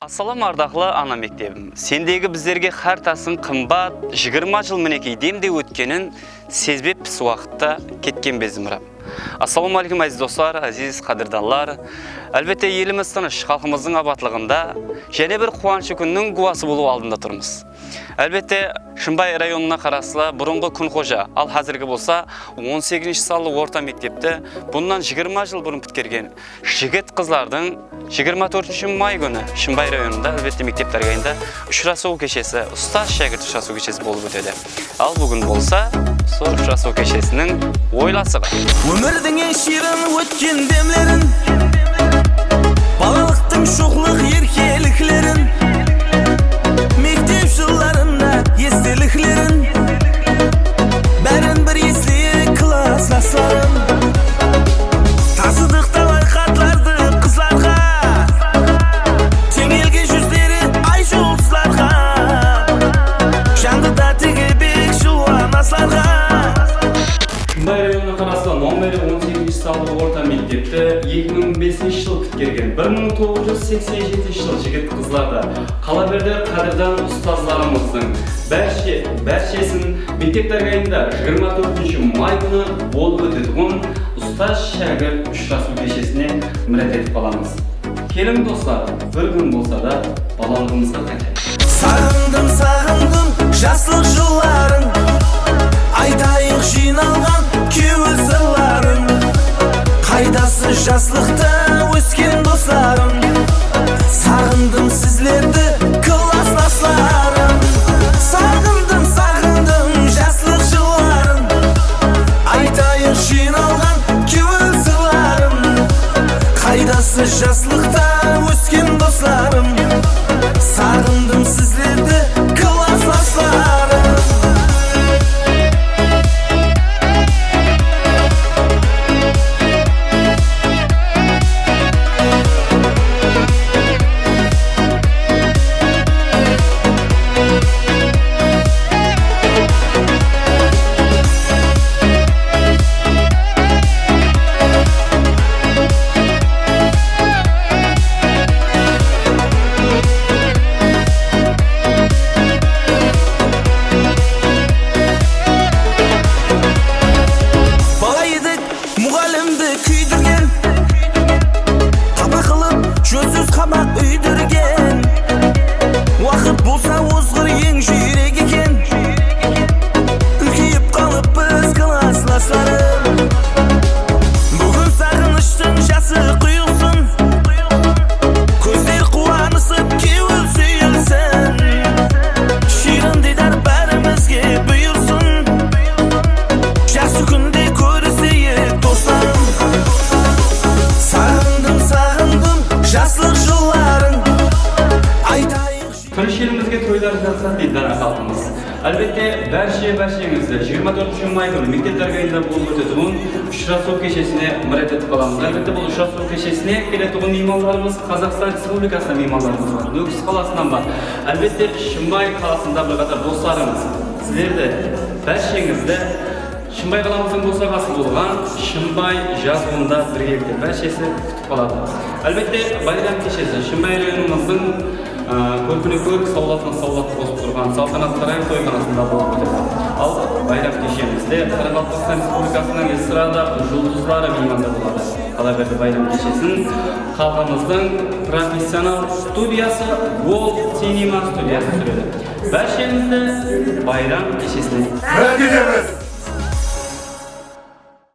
Assalamu ardaqlı ana mектебim. Sendегі біздерге қартасын қымбат 20 жыл мінекей демде өткенін сезбеп піс уақытта кеткен безімірап. Ассаламу алейкум әзіз достар, әзіз қадырданлар. Әлбетте еліміз тыныш, халқымыздың абатлығында және бір қуанышы күннің куәсі болу алдында тұрмыз. Әлбетте Шымбай районына қарасылы бұрынғы Күнқожа, ал қазіргі болса 18 салы орта мектепті бұндан 20 жыл бұрын біткерген жігіт қызлардың 24 май күні Шымбай районында әлбетте мектеп тәргайында ұшырасу кешесі, ұстаз шәкірт ұшырасу кешесі болып өтеді. Ал бүгін болса, сол ұшырасу кешесінің ойласығы. Өмірдің ең ширын өткен демлерін, балалықтың шоқлық еркеліклерін, мектеп жылларында естеліклерін, бәрін бір естелік классластарын. Тасыдық талай хатларды қызларға, теңелге жүздері ай жұлдызларға, жанды теге бек жуан асларға. Шымбай районына қарасылы номері 18 салы орта мектепті 2005 жыл біткерген 1987 жыл жігіт қызларды Қалаберді қадырдан ұстазларымыздың бәршесін мектеп тәргайында 24 май күні болып өтетіғын ұстаз шәкірт ұшырасу кешесіне мұрат етіп қаламыз. Келім достар, бір күн болса да балалығымызға қайтайық. Сағындым жаслық жылларын, айтайық жиналған кеуі сырларын. Қайдасы жаслықта өскен достарым, сағындым сізлерді классластарым. Сағындым жаслық жылларын, айтайық жиналған кеуі сырларын. Қайдасы жаслықта өскен достарым, сағындым сізлерді классластарым. Елімізге тойлар жасап дейді дана халқымыз. Әлбетте бәршеңізді 24 май күні мектеп тәргайында болып өтетіғын ұшырасу кешесіне мұрат етіп қаламыз. Әлбетте бұл ұшырасу кешесіне келетіғын меймандарымыз Қазақстан Республикасына меймандарымыз бар, Нүкіс қаласынан бар. Әлбетте Шымбай қаласында бірқатар достарымыз сіздерді бәршеңізді Шымбай қаламыздың босағасы болған Шымбай жазуында біргелікте бәршесі күтіп қалады. Әлбетте байрам кешесі Шымбай районымыздың көркіне көрік саулатына саулат қосып тұрған салтанат сарай тойханасында болып өтеді. Ал байрам кешемізде Қазақстан Республикасының эстрада жұлдыздары мейманда болады. Қалаберді байрам кешесін халқымыздың профессионал студиясы Gold Cinema студиясы түсіреді. Бәршеңізді байрам кешесіне